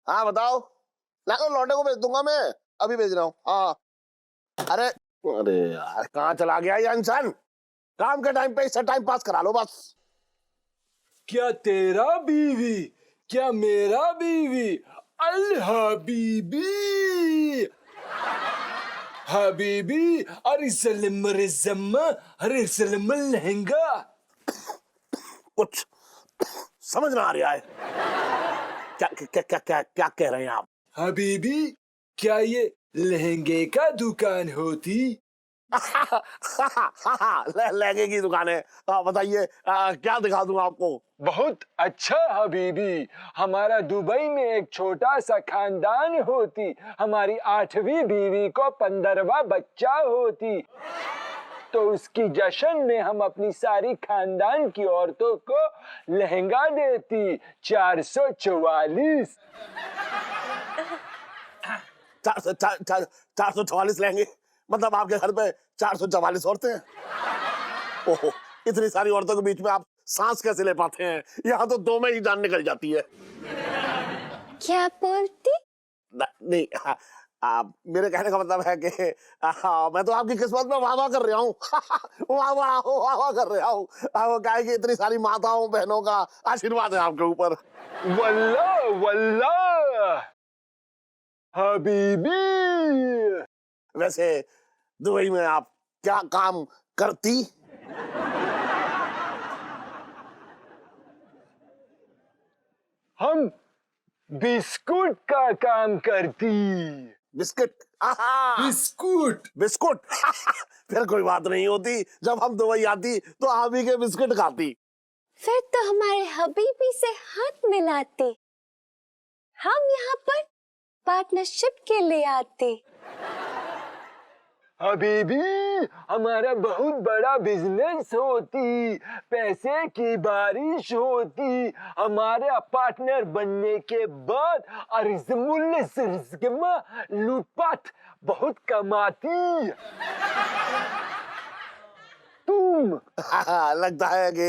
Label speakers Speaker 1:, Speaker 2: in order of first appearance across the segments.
Speaker 1: हाँ बताओ। ना तो लौटे को भेज दूंगा मैं, अभी भेज रहा हूँ। हाँ अरे अरे यार कहाँ चला गया ये इंसान। काम के टाइम पे इससे टाइम पास करा लो बस।
Speaker 2: क्या तेरा बीवी, क्या मेरा बीवी, अल हबीबी हबीबी, अरे सलम रिजम्मा, अरे सलम लहंगा।
Speaker 1: कुछ समझ ना आ रहा है। क्या क्या क्या क्या क्या कह रहे हैं आप?
Speaker 2: हबीबी, क्या ये लहंगे का दुकान होती?
Speaker 1: लहंगे की दुकान है। बताइए क्या दिखा दूं आपको?
Speaker 2: बहुत अच्छा हबीबी, हमारा दुबई में एक छोटा सा खानदान होती, हमारी 8वीं बीवी को 15वां बच्चा होती, तो उसकी जश्न में हम अपनी सारी खानदान की औरतों को लहंगा देती। 444।
Speaker 1: 444 लहंगे? मतलब आपके घर पे 444 औरतें हैं? ओहो, इतनी सारी औरतों के बीच में आप सांस कैसे ले पाते हैं? यहाँ तो 2 में ही जान निकल जाती है।
Speaker 3: क्या बोलती?
Speaker 1: नहीं मेरे कहने का मतलब है कि मैं तो आपकी किस्मत में वाह वाह कर रहा हूँ। वाह वाह वाह वाह कर रहा हूँ। वो क्या है कि इतनी सारी माताओं बहनों का आशीर्वाद है आपके ऊपर।
Speaker 2: वल्लाह वल्लाह हबीबी।
Speaker 1: वैसे दुबई में आप क्या काम करती?
Speaker 2: हम बिस्कुट का काम करती।
Speaker 1: बिस्किट?
Speaker 2: बिस्कुट।
Speaker 1: बिस्कुट। फिर कोई बात नहीं होती, जब हम दुबई आती तो आप ही के बिस्किट खाती।
Speaker 3: फिर तो हमारे हबीबी से हाथ मिलाते, हम यहाँ पर पार्टनरशिप के लिए आते।
Speaker 2: हबीबी, हमारा बहुत बड़ा बिजनेस होती, पैसे की बारिश होती, हमारे पार्टनर बनने के बाद लूटपाट बहुत कमाती। तुम
Speaker 1: लगता है कि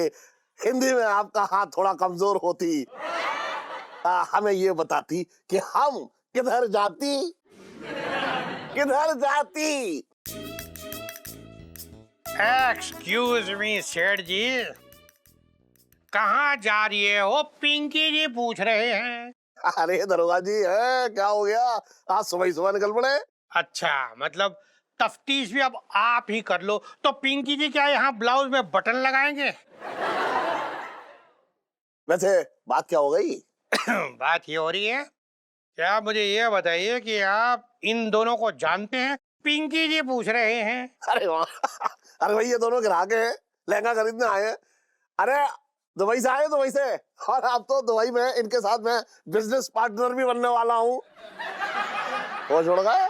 Speaker 1: हिंदी में आपका हाथ थोड़ा कमजोर होती। हमें ये बताती कि हम किधर जाती, किधर जाती?
Speaker 4: एक्सक्यूज मी सेठ जी, कहाँ जा रही है? वो पिंकी जी पूछ रहे हैं।
Speaker 1: अरे दरोगा जी है, क्या हो गया? आज सुबह सुबह निकल पड़े।
Speaker 4: अच्छा, मतलब तफ्तीश भी अब आप ही कर लो। तो पिंकी जी क्या यहाँ ब्लाउज में बटन लगाएंगे?
Speaker 1: वैसे बात क्या हो गई?
Speaker 4: बात ये हो रही है, क्या आप मुझे ये बताइए कि आप इन दोनों को जानते हैं? पिंकी जी पूछ रहे हैं।
Speaker 1: अरे वाह। अरे भाई ये दोनों ग्राहक हैं, लहंगा खरीदने आए हैं। अरे दुबई से आए, दुबई से। और अब तो दुबई में इनके साथ मैं बिजनेस पार्टनर भी बनने वाला हूँ। वो छोड़ गए।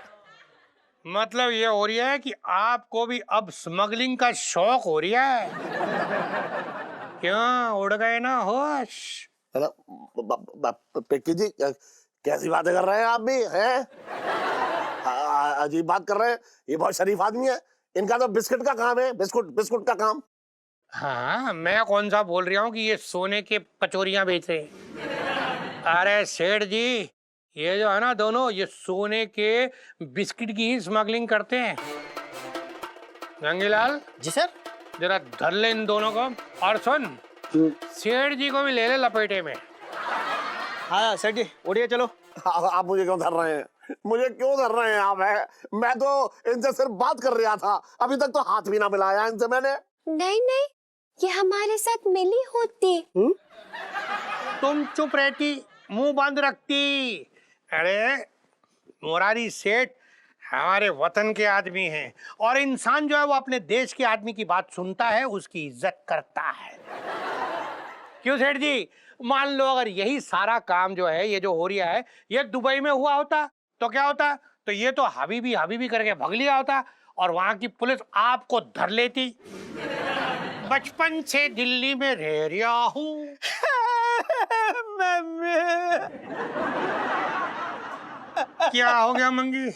Speaker 4: मतलब ये हो रही है कि आपको भी अब स्मगलिंग का शौक हो रहा है? क्यों उड़ गए ना होश?
Speaker 1: पिक्की जी कैसी बातें कर रहे हैं आप भी हैं? अजीब बात कर रहे हैं। ये बहुत शरीफ आदमी है, इनका तो बिस्किट का काम है, बिस्कुट बिस्कुट का काम।
Speaker 4: हाँ, मैं कौन सा बोल रहा हूँ कि ये सोने के कचोरियां बेच रहे हैं। अरे सेठ जी, ये जो है ना दोनों, ये सोने के बिस्किट की ही स्मगलिंग करते हैं। गंगीलाल
Speaker 5: जी सर।
Speaker 4: जरा धर ले इन दोनों को, और सुन सेठ जी को भी ले ले लपेटे में।
Speaker 5: हाँ सर जी, उड़िए चलो।
Speaker 1: आप मुझे क्यों धर रहे हैं? मुझे क्यों धर रहे हैं आप? है मैं तो इनसे सिर्फ बात कर रहा था, अभी तक तो हाथ भी ना मिलाया इनसे मैंने।
Speaker 3: नहीं नहीं, ये हमारे साथ मिली होती।
Speaker 4: तुम चुप रहती, मुंह बंद रखती। अरे मुरारी सेठ हमारे वतन के आदमी हैं, और इंसान जो है वो अपने देश के आदमी की बात सुनता है, उसकी इज्जत करता है। क्यों सेठ जी? मान लो अगर यही सारा काम जो है, ये जो हो रहा है, ये दुबई में हुआ होता तो क्या होता? तो ये तो हबीबी हबीबी करके भग लिया होता, और वहां की पुलिस आपको धर लेती। बचपन से दिल्ली में रह रहा हूँ। क्या हो गया मंगी?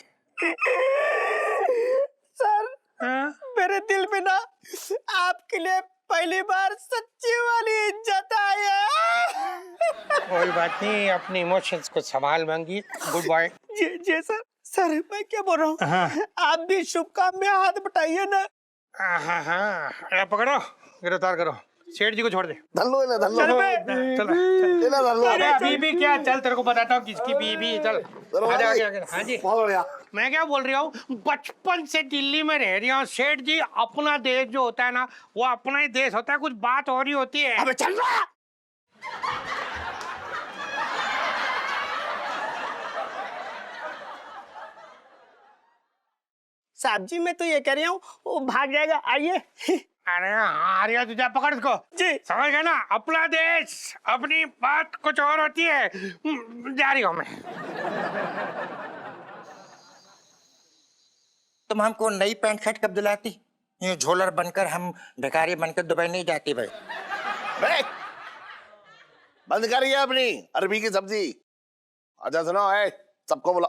Speaker 5: सर,
Speaker 4: हाँ?
Speaker 5: मेरे दिल में ना आपके लिए पहली बार सच्ची वाली इज्जत आई है।
Speaker 4: कोई बात नहीं, अपने इमोशंस को संभाल मांगी। Good boy.
Speaker 5: जी सर। सर मैं क्या बोल रहा हूँ,
Speaker 4: हाँ।
Speaker 5: आप भी शुभ काम में हाथ बटाइए ना।
Speaker 4: हाँ, अरे पकड़ो, गिरफ्तार करो। सेठ जी को छोड़ दे।
Speaker 1: धल्लो इन्हें, धल्लो
Speaker 5: चल बे।
Speaker 4: चल
Speaker 1: इन्हें धल्लो।
Speaker 4: अरे बीबी क्या, चल तेरे को बताता हूँ किसकी बीबी। चल आजा, आजा, आजा। हाँ जी,
Speaker 1: बहुत बढ़िया।
Speaker 4: मैं क्या बोल रहा हूँ, बचपन से दिल्ली में रह रही हूँ सेठ जी। अपना देश जो होता है ना, वो अपना ही देश होता है, कुछ बात हो रही होती है।
Speaker 1: अबे चल रहा।
Speaker 5: साहब जी मैं तो ये कह रही हूँ वो भाग जाएगा, आइए।
Speaker 4: अरे हाँ, अरे तुझे पकड़ इसको।
Speaker 5: जी।
Speaker 4: समझ गए ना, अपना देश, अपनी बात कुछ और होती है। जा रही हूँ मैं।
Speaker 6: तुम हमको नई पैंट शर्ट कब दिलाती? ये झोलर बनकर हम भिखारी बनकर दुबई नहीं जाती भाई।
Speaker 1: बे, बंद करिए अपनी अरबी की सब्जी। अच्छा सुनो, है सबको बुला।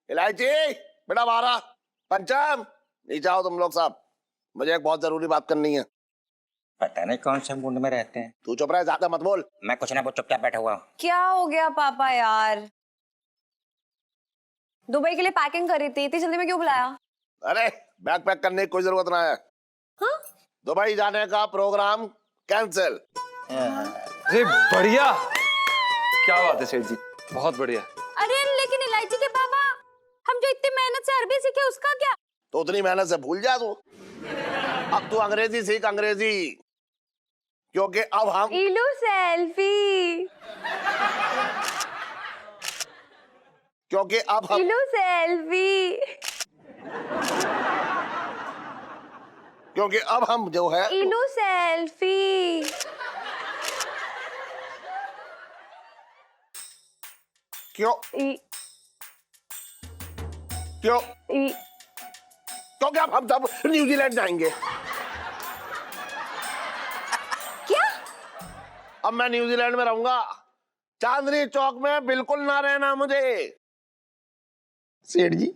Speaker 1: इलायची बेटा बाहर आ। पंचम नीचे आओ तुम लोग सब, मुझे एक बहुत जरूरी बात करनी है।
Speaker 6: पता नहीं कौन से मूड में रहते हैं।
Speaker 1: तू चुप रहे, ज्यादा मत बोल।
Speaker 6: मैं कुछ ना वो चुपचाप बैठा हुआ हूँ।
Speaker 3: क्या हो गया पापा यार? दुबई के लिए पैकिंग करी थी, इतनी जल्दी में क्यों बुलाया?
Speaker 1: अरे बैग पैक करने की कोई जरूरत ना है।
Speaker 3: हाँ?
Speaker 1: दुबई जाने का प्रोग्राम कैंसिल।
Speaker 2: अरे बढ़िया, क्या बात है सेठ जी, बहुत बढ़िया।
Speaker 3: अरे लेकिन इलायची के पापा, हम जो इतनी मेहनत से अरबी सीखे उसका क्या?
Speaker 1: तो उतनी मेहनत से भूल जा तू। अब तू अंग्रेजी सीख, अंग्रेजी, क्योंकि अब हम
Speaker 3: इलू सेल्फी,
Speaker 1: क्योंकि अब हम
Speaker 3: इलू सेल्फी,
Speaker 1: क्योंकि अब हम जो है
Speaker 3: इलू सेल्फी।
Speaker 1: क्यों क्यों क्योंकि अब हम सब न्यूजीलैंड जाएंगे।
Speaker 3: क्या?
Speaker 1: अब मैं न्यूजीलैंड में रहूंगा, चांदनी चौक में बिल्कुल ना रहना मुझे।
Speaker 5: सेठ जी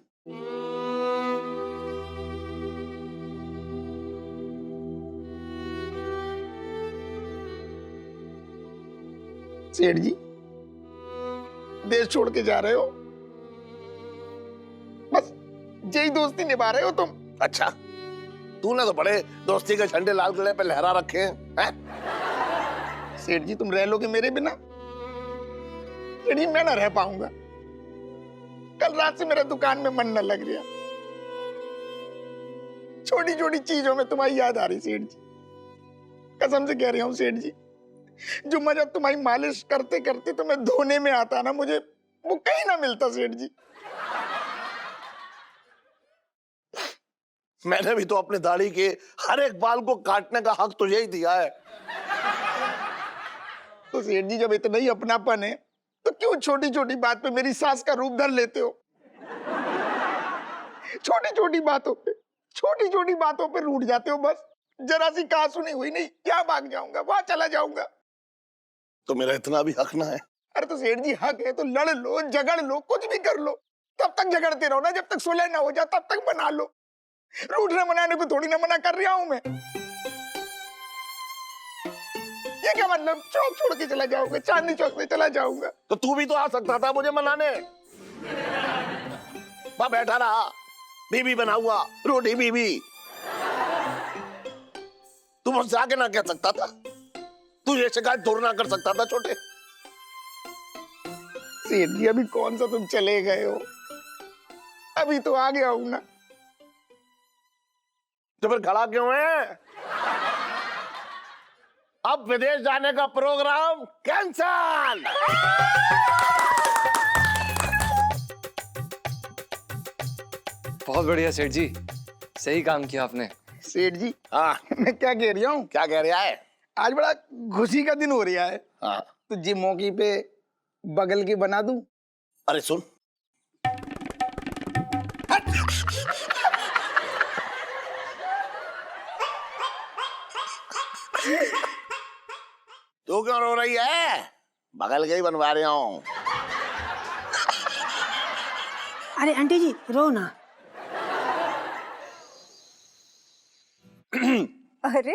Speaker 5: सेठ जी देश छोड़ के जा रहे हो, बस यही दोस्ती निभा रहे हो तुम?
Speaker 1: अच्छा, तूने तो बड़े दोस्ती के झंडे लाल किले पे लहरा रखे हैं।
Speaker 5: सेठ जी तुम रह लोगे मेरे बिना? सेठ जी मैं ना रह पाऊंगा। कल रात से मेरा दुकान में मन न लग रहा, छोटी छोटी चीजों में तुम्हारी याद आ रही सेठ जी। कसम से कह रही हूँ सेठ जी, जो मजा तुम्हारी मालिश करते करते तुम्हें धोने में आता ना, मुझे वो कहीं ना मिलता सेठ जी।
Speaker 1: मैंने भी तो अपनी दाढ़ी के हर एक बाल को काटने का हक तुझे ही दिया है।
Speaker 5: तो सेठ जी जब इतना ही अपनापन है तो क्यों छोटी छोटी बात पे मेरी सास का रूप धर लेते हो? छोटी छोटी बातों पे रूठ जाते हो। बस जरा सी कहा सुनी हुई नहीं, क्या भाग जाऊंगा, वहां चला जाऊंगा।
Speaker 1: तो मेरा इतना भी हक ना है?
Speaker 5: अरे तो सेठ जी हक है तो लड़ लो, झगड़ लो, कुछ भी कर लो। तब तक झगड़ते रहो ना, जब तक सुलह ना हो जाए तब तक बना लो। रूठने मनाने को थोड़ी ना मना कर रहा हूं मैं। ये क्या मतलब, चौक छोड़ के चला जाऊंगा, चांदनी चौक में चला जाऊंगा?
Speaker 1: तो तू भी तो आ सकता था मुझे मनाने। वहां बैठा रहा, बीबी बना हुआ, रोटी बीबी। तू मुझसे आगे ना कह सकता था? तू ये शिकायत दूर ना कर सकता था छोटे?
Speaker 5: सेठ जी अभी कौन सा तुम चले गए हो, अभी तो आ गया हूं ना।
Speaker 1: तो फिर खड़ा क्यों है? अब विदेश जाने का प्रोग्राम कैंसल।
Speaker 2: बहुत बढ़िया सेठ जी, सही काम किया आपने।
Speaker 5: सेठ जी
Speaker 1: हाँ,
Speaker 5: मैं क्या कह रहा हूँ,
Speaker 1: क्या कह रहा है?
Speaker 5: आज बड़ा खुशी का दिन हो रहा है।
Speaker 1: हाँ,
Speaker 5: तो जी मौके पे बगल की बना दूं?
Speaker 1: अरे सुन, तू क्यों रो रही है? बगल के ही बनवा रहा हूँ।
Speaker 7: अरे आंटी जी रो ना।
Speaker 3: अरे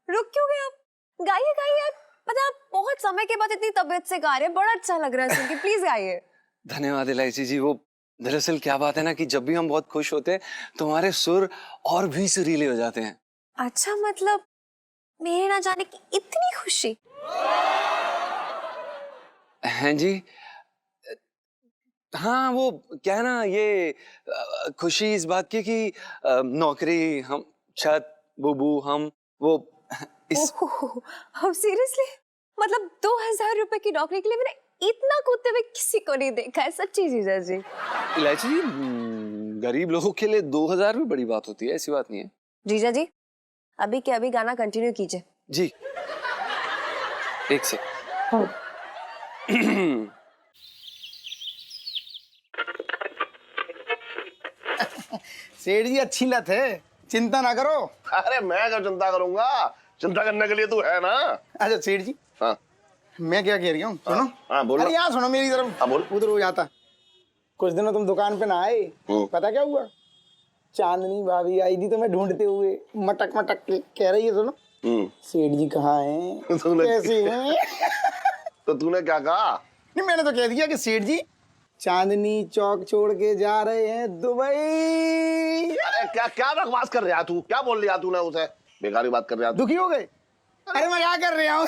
Speaker 3: रुक क्यों गए आप? गाइए गाइए, आप पता आप बहुत समय के बाद इतनी तबीयत से गा रहे हैं, बड़ा अच्छा लग रहा है सुन के। प्लीज गाइए।
Speaker 8: धन्यवाद इलायची जी। वो दरअसल क्या बात है ना कि जब भी हम बहुत खुश होते हैं तो हमारे सुर और भी सुरीले हो जाते हैं।
Speaker 3: अच्छा, मतलब मेरे ना जाने की इतनी खुशी?
Speaker 8: हैं जी? हाँ, वो क्या है ना, ये खुशी इस बात की कि नौकरी, हम, छत, बुबू, हम, वो इस।
Speaker 3: हम सीरियसली, मतलब 2000 रुपए की नौकरी के लिए मैंने इतना कूदते हुए किसी को नहीं देखा है, सच्ची जीजा जी।
Speaker 8: इलायची जी, गरीब लोगों के लिए 2000 भी बड़ी बात होती है, ऐसी बात नहीं है।
Speaker 3: जीजा जी अभी के अभी गाना कंटिन्यू कीजिए।
Speaker 8: जी, एक से।
Speaker 5: सेठ जी अच्छी लत है, चिंता ना करो।
Speaker 1: अरे मैं क्या चिंता करूंगा, चिंता करने के लिए तू है ना।
Speaker 5: अच्छा सेठ जी,
Speaker 1: हाँ
Speaker 5: मैं क्या कह रही हूँ, सुनो।
Speaker 1: हाँ बोलो।
Speaker 5: अरे यहाँ सुनो मेरी तरफ।
Speaker 1: हाँ बोल।
Speaker 5: उधर हो जाता। कुछ दिनों तुम दुकान पे ना आए, पता क्या हुआ? चांदनी भाभी आई थी तुम्हें ढूंढते हुए, मटक मटक के कह रही है, सुनो सेठ जी कहाँ हैं, कैसे हैं?
Speaker 1: तो तूने क्या कहा?
Speaker 5: नहीं, मैंने तो कह दिया कि सेठ जी चांदनी चौक छोड़ के जा रहे हैं दुबई।
Speaker 1: अरे क्या क्या बकवास कर रहा तू, क्या बोल लिया तूने उसे? बेकारी बात कर रहा तू।
Speaker 5: दुखी हो गए? अरे मजाक कर रहा हूँ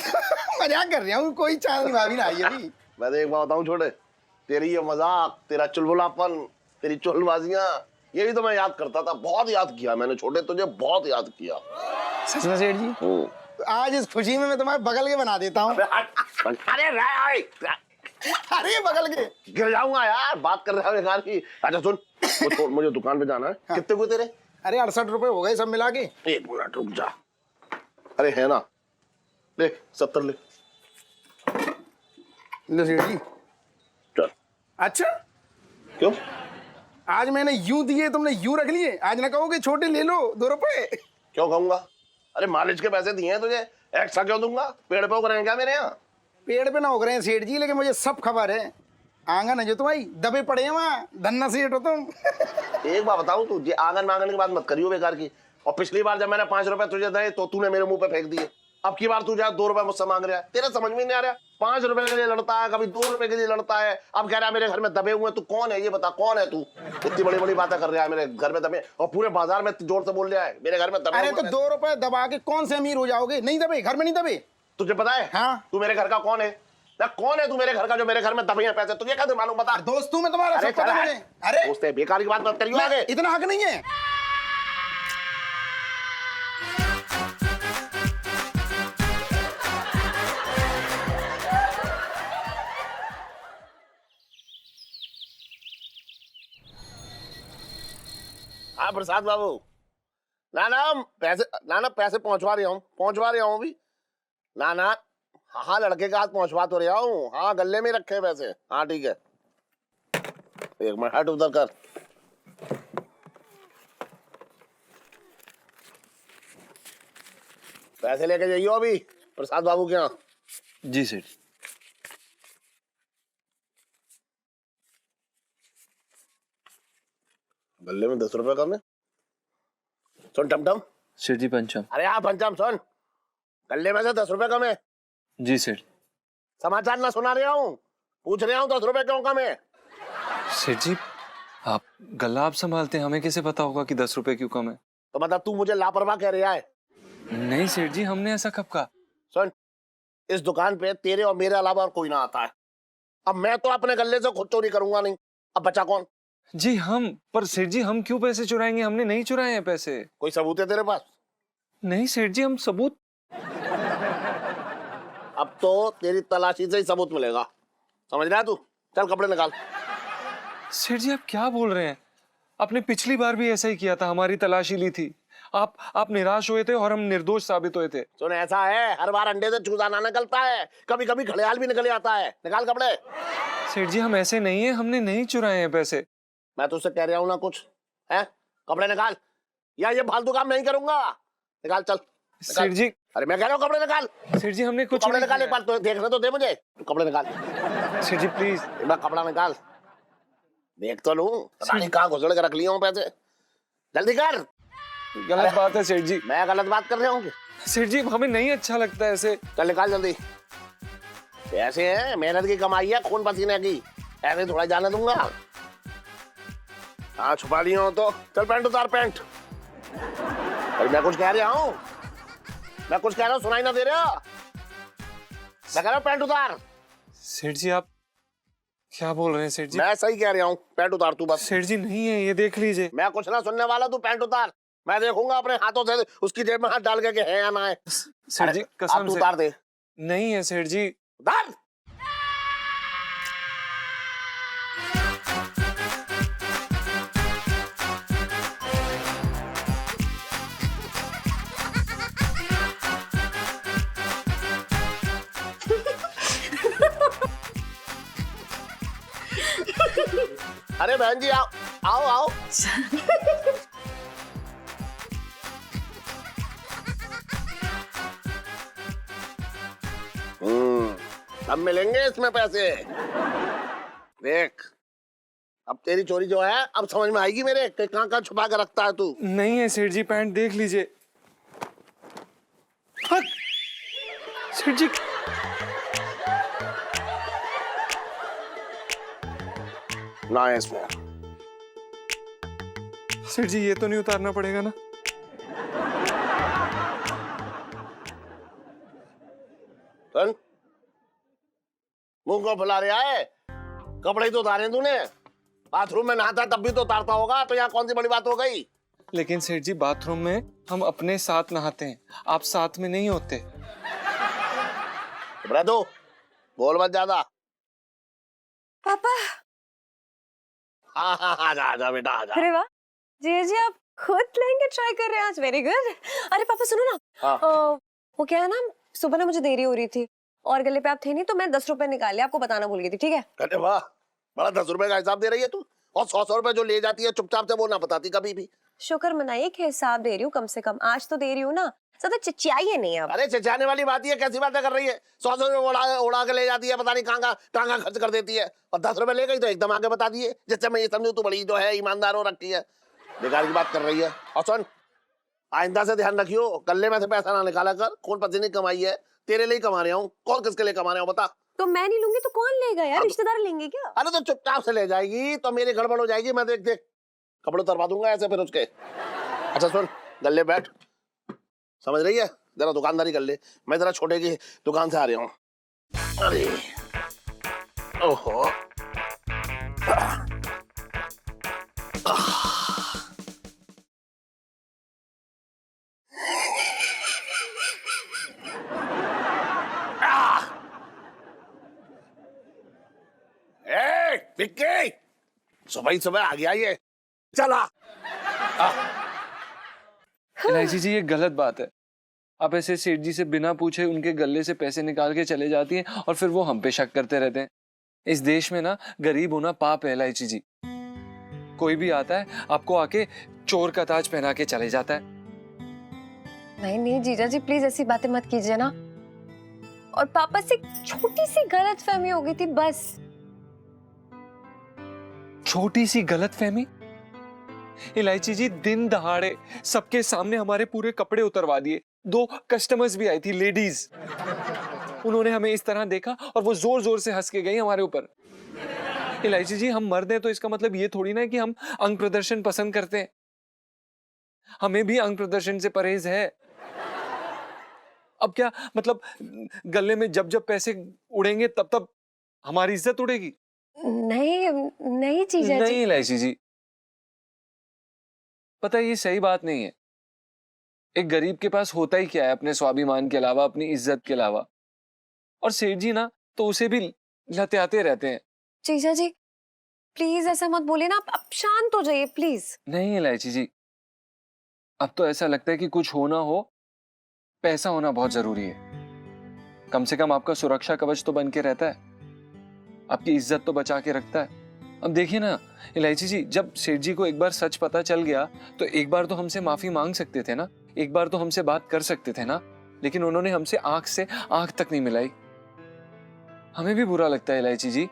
Speaker 5: मजाक कर रहा हूँ, कोई चांदनी भाभी ना आई अभी।
Speaker 1: मैं तो एक बात बताऊं छोटे, तेरी ये मजाक, तेरा चुलबुलापन, तेरी चुलबाजियां, यही तो मैं याद करता था। बहुत याद किया मैंने छोटे, तुझे बहुत याद किया।
Speaker 5: सच में सेठ जी? तो आज इस खुशी में मैं तुम्हारे बगल के बना देता हूँ। अरे बगल के
Speaker 1: गिर जाऊंगा यार, बात कर रहा है बेकार की। अच्छा सुन, मुझे दुकान पे जाना है। हाँ। कितने हुए तेरे?
Speaker 5: अरे 68 रुपए हो गए सब मिला के।
Speaker 1: एक मिनट रुक जा। अरे है ना, ले 70 ले।
Speaker 5: लो सेठ जी।
Speaker 1: चल।
Speaker 5: अच्छा
Speaker 1: क्यों?
Speaker 5: आज मैंने यूं दिए, तुमने यूं रख लिए। आज ना कहोगे छोटे ले लो 2 रुपए?
Speaker 1: क्यों कहूंगा? अरे मालिश के पैसे दिए हैं तुझे, एक्स्ट्रा क्यों दूंगा? पेड़ पे उग रहे हैं क्या मेरे यहाँ?
Speaker 5: पेड़ पे ना उग रहे हैं सेठ जी, लेकिन मुझे सब खबर है। आंगन है जो तुम्हारी, दबे पड़े हैं वहाँ, धन्ना सेठ हो तुम।
Speaker 1: एक बात बताऊं, तू ये आंगन मांगन की बात मत करियो बेकार की। और पिछली बार जब मैंने 5 रुपए तुझे दिए तो तूने मेरे मुंह पे फेंक दिए। अब की बार तू जा 2 रुपए मुझसे मांग रहा है, तेरा समझ में नहीं आ रहा। 5 रुपए के लिए लड़ता है, कभी 2 रुपए के लिए लड़ता है, अब कह रहा है मेरे घर में दबे हुए। तू कौन है ये बता, कौन है तू? इतनी बड़ी बड़ी बातें कर रहा है, मेरे घर में दबे, और पूरे बाजार में जोर से बोल रहा है मेरे घर में दबे।
Speaker 5: अरे तो 2 रुपए दबा के कौन से अमीर हो जाओगे? नहीं दबे, घर में नहीं दबे।
Speaker 1: तुझे पता है?
Speaker 5: हाँ।
Speaker 1: तू मेरे घर का कौन है? ना कौन है तू मेरे घर का जो मेरे घर में दबे हैं पैसे? तुझे कैसे मालूम? बता।
Speaker 5: दोस्त हूं मैं तुम्हारा,
Speaker 1: अरे
Speaker 5: सब पता मुझे। अरे
Speaker 1: दोस्त है, बेकार की बात मत करियो आगे।
Speaker 5: इतना हक नहीं है।
Speaker 1: हाँ प्रसाद बाबू, ना पैसे पहुंचवा रहा हूँ अभी। ना हाँ लड़के के हाथ पहुंचवा तो रहा हूँ। हाँ गले में रखे पैसे। हाँ ठीक है, एक मिनट हट उधर कर। पैसे लेके जाइयो अभी प्रसाद बाबू के यहाँ।
Speaker 8: जी सेठ।
Speaker 1: गले में 10 रुपए कम है। सुन टमटम।
Speaker 8: सेठ जी पंचम।
Speaker 1: अरे हाँ पंचम सुन, गले में से 10 रुपए कम है।
Speaker 8: जी सेठ।
Speaker 1: समाचार ना सुना रहा हूँ, पूछ रहा हूँ 10 रुपए क्यों कम है?
Speaker 8: सेठ जी आप गला आप संभालते हैं, हमें कैसे पता होगा कि 10 रुपए क्यों कम है?
Speaker 1: तो मतलब तू मुझे लापरवाह कह रहा है?
Speaker 8: नहीं सेठ जी, हमने ऐसा कब कहा?
Speaker 1: सुन, इस दुकान पे तेरे और मेरे अलावा और कोई ना आता है। अब मैं तो अपने गले से खुद चोरी करूंगा नहीं, अब बचा कौन?
Speaker 8: जी हम, पर सेठ जी हम क्यों पैसे चुराएंगे? हमने नहीं चुराए हैं पैसे।
Speaker 1: कोई सबूत है तेरे पास?
Speaker 8: नहीं सेठ जी, हम सबूत।
Speaker 1: अब तो तेरी तलाशी से ही सबूत मिलेगा, समझ रहा है तू? चल कपड़े निकाल।
Speaker 8: सेठ जी आप क्या बोल रहे हैं? आपने पिछली बार भी ऐसा ही किया था, हमारी तलाशी ली थी। आप निराश हुए थे और हम निर्दोष साबित हुए थे।
Speaker 1: सुन ऐसा है, हर बार अंडे से चूजा ना निकलता है, कभी कभी घड़ियाल भी निकल आता है। निकाल कपड़े।
Speaker 8: सेठ जी हम ऐसे नहीं है, हमने नहीं चुराए हैं पैसे।
Speaker 1: मैं तुझसे कह रहा हूँ ना कुछ है, कपड़े निकाल, या ये फालतू काम नहीं करूंगा। निकाल चल।
Speaker 8: सेठ जी,
Speaker 1: अरे मैं कह रहा हूँ कपड़े निकाल।
Speaker 8: सेठ जी हमने कुछ
Speaker 1: कपड़े
Speaker 8: नहीं
Speaker 1: निकाल,
Speaker 8: किया।
Speaker 1: एक बार तो देखने तो दे मुझे। तू कपड़े निकाल।
Speaker 8: सेठ जी प्लीज।
Speaker 1: एक बार कपड़ा निकाल, देख तो लूं। पता नहीं कहाँ घुसड़ के रख लिया हूँ पैसे। जल्दी कर।
Speaker 8: गलत बात है सेठ जी।
Speaker 1: मैं गलत बात कर रहा हूँ?
Speaker 8: सेठ जी हमें नहीं अच्छा लगता ऐसे।
Speaker 1: चल निकाल जल्दी। ऐसे है, मेहनत की कमाई है, खून पसीने की, ऐसे थोड़ा जाने दूंगा। हाँ छुपा लिया हो तो चल पैंट उतार पैंट। अरे मैं कुछ कह रहा हूँ, मैं कुछ कह रहा हूँ, सुनाई ना दे रहा? मैं कह रहा हूँ पैंट उतार।
Speaker 8: सेठ जी आप क्या बोल रहे हैं सेठ जी?
Speaker 1: मैं सही कह रहा हूँ, पैंट उतार तू बस।
Speaker 8: सेठ जी नहीं है, ये देख लीजिए।
Speaker 1: मैं कुछ ना सुनने वाला, तू पैंट उतार। मैं देखूंगा अपने हाथों से उसकी जेब में हाथ डाल के है या ना है।
Speaker 8: सेठ जी
Speaker 1: अब
Speaker 8: कसम
Speaker 1: तू
Speaker 8: से
Speaker 1: उतार दे।
Speaker 8: नहीं है सेठ जी।
Speaker 1: उतार। अरे बहन जी आओ आओ आओ। अब मिलेंगे इसमें पैसे। देख अब तेरी चोरी जो है अब समझ में आएगी मेरे कि कहाँ कहाँ छुपा के रखता है तू।
Speaker 8: नहीं है सेठ जी, पैंट देख लीजिए। हट! सेठ जी
Speaker 1: ना है इसमें।
Speaker 8: सेठ जी ये तो नहीं उतारना पड़ेगा ना?
Speaker 1: सुन, मुंह को फुला रहा है? कपड़े ही तो उतारे तूने, बाथरूम में नहाता तब भी तो उतारता होगा, तो यहाँ कौन सी बड़ी बात हो गई?
Speaker 8: लेकिन सेठ जी बाथरूम में हम अपने साथ नहाते हैं, आप साथ में नहीं होते।
Speaker 1: रह दो, बोल मत ज्यादा।
Speaker 3: पापा।
Speaker 1: हाँ आजा आजा बेटा आजा।
Speaker 3: अरे वाह जी आप खुद लहंगे ट्राई कर रहे हैं आज, वेरी गुड। अरे पापा सुनो ना,
Speaker 1: हाँ।
Speaker 3: वो क्या है ना, सुबह ना मुझे देरी हो रही थी और गले पे आप थे नहीं तो मैं 10 रुपए निकाल लिया, आपको बताना भूल गई थी, ठीक है?
Speaker 1: अरे वाह, बड़ा 10 रुपए का हिसाब दे रही है तू, और 100 रुपए जो ले जाती है चुपचाप से वो ना बताती कभी भी।
Speaker 3: शुक्र मनाइए कि हिसाब दे रही हूँ, कम से कम आज तो दे रही हूँ ना, ज्यादा चिचियाइए नहीं अब।
Speaker 1: अरे चिचाने वाली बात है, कैसी बातें कर रही है? 100 रुपए उड़ा के ले जाती है, पता नहीं कहाँ खर्च कर देती है, और 10 रुपए ले गई तो एकदम आगे बता दिए, जिससे मैं ये समझू तू बड़ी जो है ईमानदार हो रखी है। बेकार की बात कर रही है। और सुन, आइंदा से ध्यान रखियो, गले में से पैसा ना निकाला कर, खून पसीने की कमाई है, तेरे लिए कमा रहा हूँ, कौन किसके लिए कमा रहा हूँ बता?
Speaker 3: तो मैं नहीं लूंगी तो कौन लेगा यार, रिश्तेदार लेंगे क्या?
Speaker 1: अरे तो चुपचाप से ले जाएगी तो मेरी गड़बड़ हो जाएगी, मैं देख देख कपड़े उतरवा दूंगा ऐसे फिर उसके। अच्छा सुन, गले बैठ, समझ रही है? जरा दुकानदारी कर ले, मैं जरा छोटे की दुकान से आ रहा हूँ। अरे ओहो, विक्की सुबह ही सुबह आ गया ये, चला।
Speaker 8: इलायची जी ये गलत बात है, आप ऐसे सेठ जी से बिना पूछे उनके गले से पैसे निकाल के चले जाती हैं और फिर वो हम पे शक करते रहते हैं। इस देश में ना गरीब होना पाप है इलायची जी। कोई भी आता है आपको आके चोर का ताज पहना के चले जाता है।
Speaker 3: नहीं जीजा जी प्लीज ऐसी बातें मत कीजिए ना, और पापा से छोटी सी गलतफहमी हो गई थी बस।
Speaker 8: छोटी सी गलतफहमी? इलायची जी दिन दहाड़े सबके सामने हमारे पूरे कपड़े उतरवा दिए, 2 कस्टमर्स भी आई थी लेडीज, उन्होंने हमें इस तरह देखा और वो जोर जोर से हंस के गई हमारे ऊपर। इलायची जी हम मर्द हैं तो इसका मतलब ये थोड़ी ना है कि हम अंग प्रदर्शन पसंद करते हैं, हमें भी अंग प्रदर्शन से परहेज है। अब क्या मतलब गले में जब जब पैसे उड़ेंगे तब तब हमारी इज्जत उड़ेगी?
Speaker 3: नहीं जीजा जी।
Speaker 8: नहीं इलायची जी, पता है ये सही बात नहीं है। एक गरीब के पास होता ही क्या है अपने स्वाभिमान के अलावा, अपनी इज्जत के अलावा, और सेठ जी ना तो उसे भी लत्याते रहते हैं।
Speaker 3: जीजा जी प्लीज ऐसा मत बोलिए ना, आप शांत हो जाइए प्लीज।
Speaker 8: नहीं इलायची जी, अब तो ऐसा लगता है कि कुछ होना हो, पैसा होना बहुत जरूरी है। कम से कम आपका सुरक्षा कवच तो बन के रहता है, आपकी इज्जत तो बचा के रखता है। अब देखिए ना इलायची जी, जब सेठ जी को एक बार सच पता चल गया तो एक बार तो हमसे माफी मांग सकते थे ना, एक बार तो हमसे बात कर सकते थे ना, लेकिन उन्होंने हमसे आंख से आंख तक नहीं मिलाई। हमें भी बुरा लगता है इलायची जी।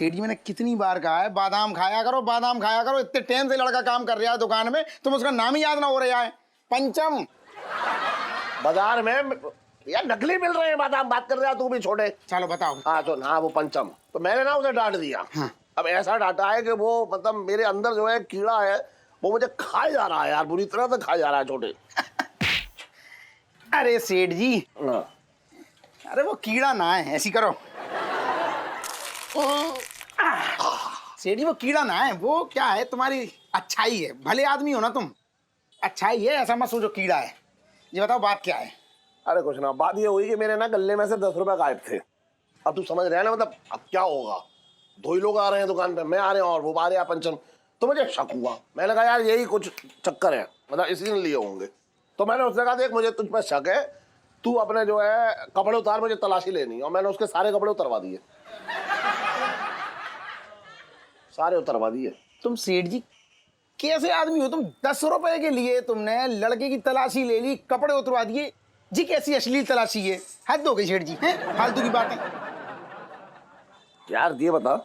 Speaker 5: सेठ जी मैंने कितनी बार कहा है बादाम खाया करो, बादाम खाया करो। इतने टाइम से लड़का काम कर रहा है दुकान में, तुम उसका नाम ही याद ना हो रहा है। पंचम।
Speaker 1: बाजार में यार नकली मिल रहे हैं बादाम, बात कर रहा है तू भी छोटे।
Speaker 5: चलो बताओ।
Speaker 1: हाँ तो हाँ वो पंचम, तो मैंने ना उसे डांट दिया।
Speaker 5: हाँ।
Speaker 1: अब ऐसा डांटा है कि वो मतलब मेरे अंदर जो है कीड़ा है वो मुझे खाए जा रहा है यार, बुरी तरह से खाए जा रहा है छोटे।
Speaker 5: अरे सेठ जी,
Speaker 1: हाँ।
Speaker 5: अरे वो कीड़ा ना है, ऐसी करो। सेठ जी वो कीड़ा ना है, वो क्या है तुम्हारी अच्छाई है। भले आदमी हो ना तुम, अच्छाई है, ऐसा मत सोचो कीड़ा है। ये बताओ बात क्या है।
Speaker 1: अरे कुछ ना, बात ये हुई कि मेरे ना गले में से 10 रुपए गायब थे। अब तू समझ रहे हैं ना, मतलब अब क्या होगा। 2 ही लोग आ रहे हैं दुकान पे, मैं आ रहे हैं और वो आ रहे हैं पंचम। तो मुझे शक हुआ, मैंने कहा यार यही कुछ चक्कर है, मतलब इसी ने लिए होंगे। तो मैंने उससे कहा देख मुझे तुझ पर शक है, तू अपने जो है कपड़े उतार, मुझे तलाशी लेनी है। और मैंने उसके सारे कपड़े उतरवा दिए, सारे उतरवा दिए।
Speaker 5: तुम सेठ जी कैसे आदमी हो तुम? 10 रुपए के लिए तुमने लड़के की तलाशी ले ली, कपड़े उतरवा दिए जी। कैसी अश्लील तलाशी है, हद हो गई सेठ जी, हैं? फालतू की बातें।
Speaker 1: यार ये बता,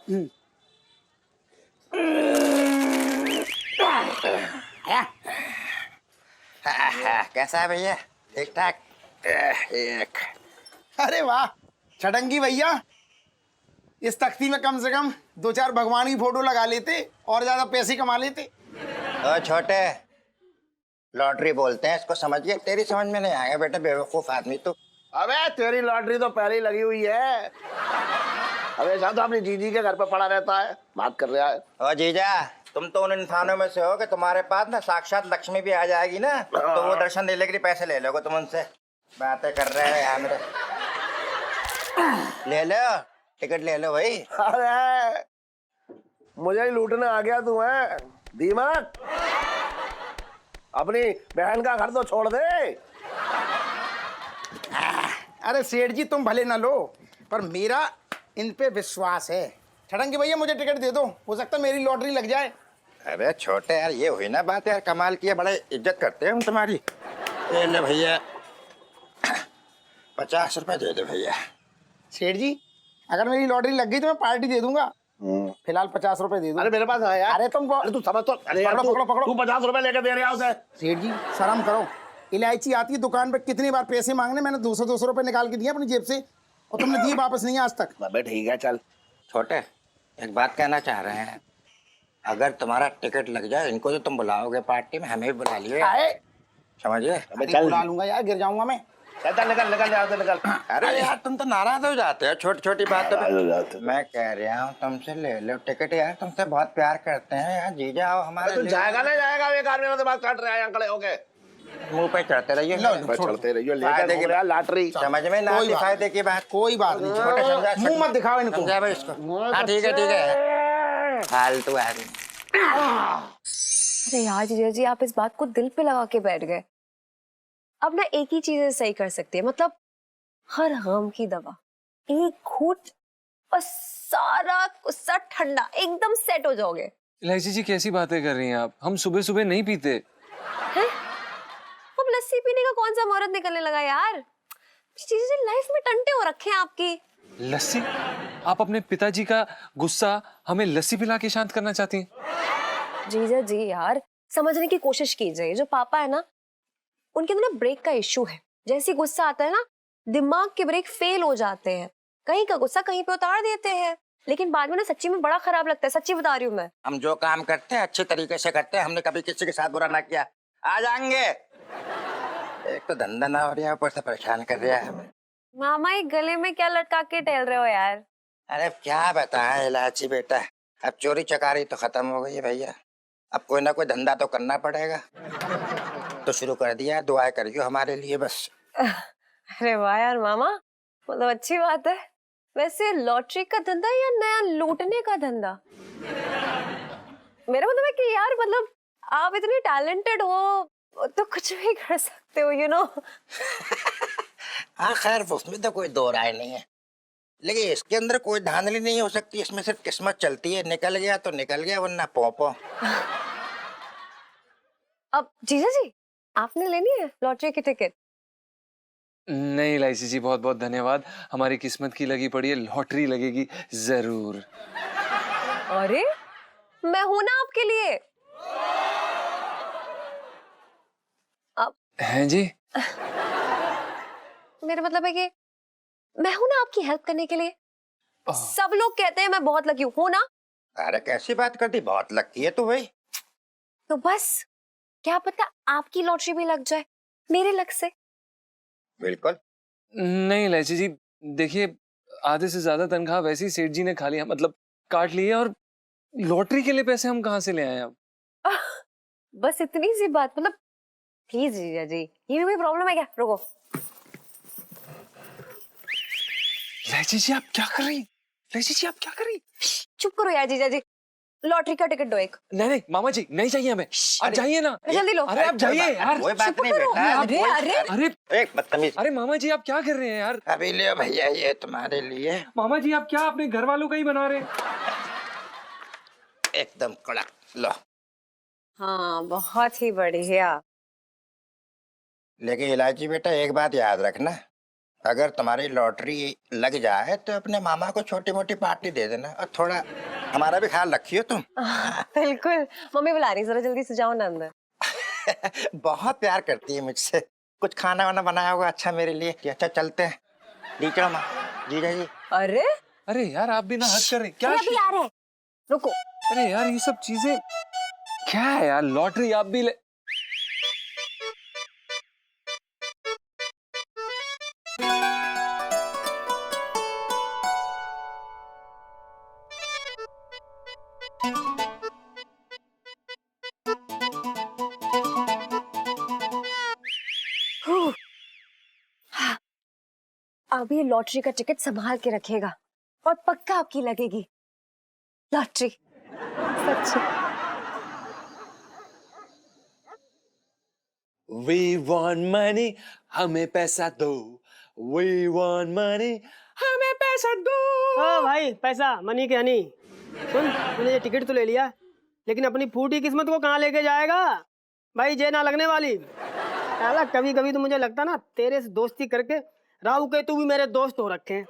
Speaker 6: कैसा है भैया? ठीक ठाक। एक
Speaker 5: अरे वाह छटंगी भैया, इस तख्ती में कम से कम 2-4 भगवान की फोटो लगा लेते और ज्यादा पैसे कमा लेते।
Speaker 6: ओ छोटे, लॉटरी बोलते हैं इसको, समझिए। तेरी समझ में नहीं आएगा बेटा, बेवकूफ आदमी तू।
Speaker 1: अबे तेरी लॉटरी तो पहले ही लगी हुई है। हमेशा तो अपनी जीजी के घर पे पड़ा रहता है, बात कर रहा है।
Speaker 6: ओ जीजा, तुम तो उन इंसानों में से हो कि तुम्हारे पास ना साक्षात लक्ष्मी भी आ जाएगी ना, तो वो दर्शन देने के लिए पैसे ले लोगे तुम उनसे। बातें कर रहे हो यार मेरे। ले लो टिकट, ले लो भाई।
Speaker 1: अरे मुझे ही लूटने आ गया तू है दीमक, अपनी बहन का घर तो छोड़ दे।
Speaker 5: अरे सेठ जी तुम भले ना लो, पर मेरा इन पे विश्वास है। छटंगी भैया मुझे टिकट दे दो, हो सकता है मेरी लॉटरी लग जाए।
Speaker 6: अरे छोटे यार, ये हुई ना बात यार, कमाल की है, बड़े इज्जत करते हैं हम तुम्हारी। ये ले भैया 50 रुपए दे दो भैया।
Speaker 5: सेठ जी अगर मेरी लॉटरी लग गई तो मैं पार्टी दे दूंगा, फिलहाल 50 रुपए दे दो।
Speaker 1: अरे मेरे पास है यार।
Speaker 5: अरे तुमको,
Speaker 1: अरे तू समझ तो, अरे यार
Speaker 5: पकड़ो, पकड़ो।
Speaker 1: तू 50 रुपए लेके दे रहा है उसे।
Speaker 5: सेठ जी शर्म करो, इलायची आती है दुकान पे कितनी बार पैसे मांगने, मैंने 200 रुपए निकाल के दिए अपनी जेब से और तुमने दिए वापस नहीं आज तक।
Speaker 1: अबे ठीक है चल।
Speaker 6: छोटे एक बात कहना चाह रहे हैं, अगर तुम्हारा टिकट लग जाए, इनको तो तुम बुलाओगे पार्टी में, हमें भी बुला लिए, समझिए।
Speaker 5: बुला लूंगा यार, गिर जाऊंगा मैं।
Speaker 1: चल निकल निकल यहाँ से निकल।
Speaker 6: अरे यार तुम तो नाराज हो जाते हो छोटी छोटी बातों
Speaker 1: नाराज हो जाते
Speaker 6: पे।
Speaker 1: हो।
Speaker 6: मैं कह रहा हूँ तुमसे ले लो टिकट यार, तुमसे बहुत प्यार करते हैं यार, जीजा आओ हमारे
Speaker 1: तू
Speaker 6: लिए।
Speaker 1: जाएगा नहीं जाएगा, एक आदमी में बात काट रहा है यहाँ खड़े होके।
Speaker 6: मुंह पे चढ़ते रहिए,
Speaker 1: चलते रहिए,
Speaker 6: फायदे
Speaker 1: लेकर
Speaker 6: की
Speaker 1: यार लॉटरी।
Speaker 6: समझ में ना आती फायदे की बात।
Speaker 5: कोई बात नहीं,
Speaker 6: छोटे समझा,
Speaker 5: मुंह मत दिखाओ इनको।
Speaker 6: समझा भाई इसको। हाँ ठीक है, फालतू आदमी।
Speaker 3: अरे यार जीजा जी, आप इस बात को दिल पे लगा के बैठ गए। अब ना एक ही चीज सही कर सकती है, मतलब हर गम की दवा, एक घूंट और सारा गुस्सा ठंडा, एकदम सेट हो जाओगे।
Speaker 8: इलायची जी कैसी बातें कर रही हैं आप? हम सुबह सुबह नहीं पीते
Speaker 3: हैं? अब लस्सी पीने का कौन सा मुहूर्त निकलने लगा यार? जीजा जी लाइफ में टंटे हो रखे हैं आपकी।
Speaker 8: लस्सी? आप अपने पिताजी का गुस्सा हमें लस्सी पिला के शांत करना चाहती हैं?
Speaker 3: जीजा जी यार समझने की कोशिश कीजिए, जो पापा है ना उनके अंदर ना ब्रेक का इश्यू है। जैसे गुस्सा आता है ना, दिमाग के ब्रेक फेल हो जाते हैं, कहीं का गुस्सा कहीं पे उतार देते हैं, लेकिन बाद में ना सच्ची में बड़ा खराब लगता है। सच्ची बता रही हूँ मैं।
Speaker 6: हम जो काम करते हैं अच्छे तरीके से करते हैं, हमने कभी किसी के साथ बुरा ना किया। आ जाएंगे। एक तो धंधा ना हो रहा है, ऊपर से परेशान कर रहा है हमें।
Speaker 3: मामा ये गले में क्या लटका के टहल रहे हो यार?
Speaker 6: अरे क्या बताएं इलायची बेटा, अब चोरी चकारी तो खत्म हो गई है भैया, अब कोई ना कोई धंधा तो करना पड़ेगा, तो शुरू कर दिया। दुआएं करियो हमारे लिए बस।
Speaker 3: अरे वाह यार मामा, मतलब अच्छी बात है। वैसे लॉटरी का धंधा या नया लूटने का धंधा? मेरा मतलब है कि यार, मतलब आप इतने टैलेंटेड हो तो कुछ भी कर सकते हो, यू नो।
Speaker 6: हाँ खैर उसमें तो कोई दो राय नहीं है, लेकिन इसके अंदर कोई धांधली नहीं हो सकती, इसमें सिर्फ किस्मत चलती है। निकल गया तो निकल गया, वरना पोंपो।
Speaker 3: अब जीजा जी आपने लेनी है लॉटरी की टिकट?
Speaker 8: नहीं इलायची जी, बहुत बहुत धन्यवाद। हमारी किस्मत की लगी पड़ी है, लॉटरी लगेगी जरूर।
Speaker 3: अरे मैं हूं ना आपके लिए।
Speaker 8: हैं जी?
Speaker 3: मेरा मतलब है कि मैं हूं ना आपकी हेल्प करने के लिए। सब लोग कहते हैं मैं बहुत लकी हूं ना।
Speaker 6: अरे कैसी बात करती, बहुत लगती है तू भाई।
Speaker 3: तो बस क्या पता आपकी लॉटरी भी लग जाए मेरे लक से।
Speaker 6: बिल्कुल।
Speaker 8: नहीं इलायची जी, देखिए आधे से ज्यादा तनख्वाह वैसे ही सेठ जी ने खा लिया, मतलब काट ली है, और लॉटरी के लिए पैसे हम कहाँ से ले आए अब?
Speaker 3: बस इतनी सी बात, मतलब प्लीज जीजा जी, ये भी कोई प्रॉब्लम है क्या? रुको।
Speaker 8: इलायची जी आप क्या कर रही? इलायची जी आप क्या कर रही?
Speaker 3: चुप करो यार जीजा जी, लॉटरी का टिकट दो एक।
Speaker 8: नहीं नहीं मामा जी, नहीं चाहिए हमें। आप जाइए ना।
Speaker 3: जल्दी लो।
Speaker 8: अरे आप जाइए यार।
Speaker 6: कोई बात नहीं बेटा।
Speaker 3: अरे अरे
Speaker 8: अरे
Speaker 6: एक बदतमीज।
Speaker 8: अरे मामा जी आप क्या कर रहे हैं यार?
Speaker 6: अभी ले भैया, ये तुम्हारे लिए।
Speaker 8: मामा जी आप क्या अपने घर वालों का ही बना रहे हैं?
Speaker 6: एकदम कड़क, लो।
Speaker 3: हाँ बहुत ही बढ़िया।
Speaker 6: लेकिन इलायची बेटा, एक बात याद रखना, अगर तुम्हारी लॉटरी लग जाए तो अपने मामा को छोटी मोटी पार्टी दे देना, और थोड़ा हमारा भी ख्याल रखियो तुम।
Speaker 3: बिल्कुल। मम्मी बुला रही, जरा जल्दी से जाओ ना अंदर।
Speaker 6: बहुत प्यार करती है मुझसे। कुछ खाना वाना बनाया होगा अच्छा मेरे लिए। अच्छा चलते हैं। ली चलो माँ, जीजा जी।
Speaker 3: अरे
Speaker 8: अरे यार आप भी ना हद कर रहे हैं क्या?
Speaker 3: अभी आ रहे हैं, रुको।
Speaker 8: अरे यार ये सब चीजें क्या है यार? लॉटरी आप भी ले।
Speaker 3: हाँ, अब ये लॉटरी का टिकट संभाल के रखेगा और पक्का आपकी लगेगी लॉटरी। सच्ची।
Speaker 8: We want money, हमें पैसा दो। We want money, हमें पैसा दो।
Speaker 7: ओ भाई, पैसा मनी के हनी। सुन, तूने ये टिकट तो ले लिया, लेकिन अपनी फूटी किस्मत को कहाँ लेके जाएगा भाई? जे ना लगने वाली। साला कभी कभी तो मुझे लगता ना तेरे से दोस्ती करके राहु के तू भी मेरे दोस्त हो रखे हैं।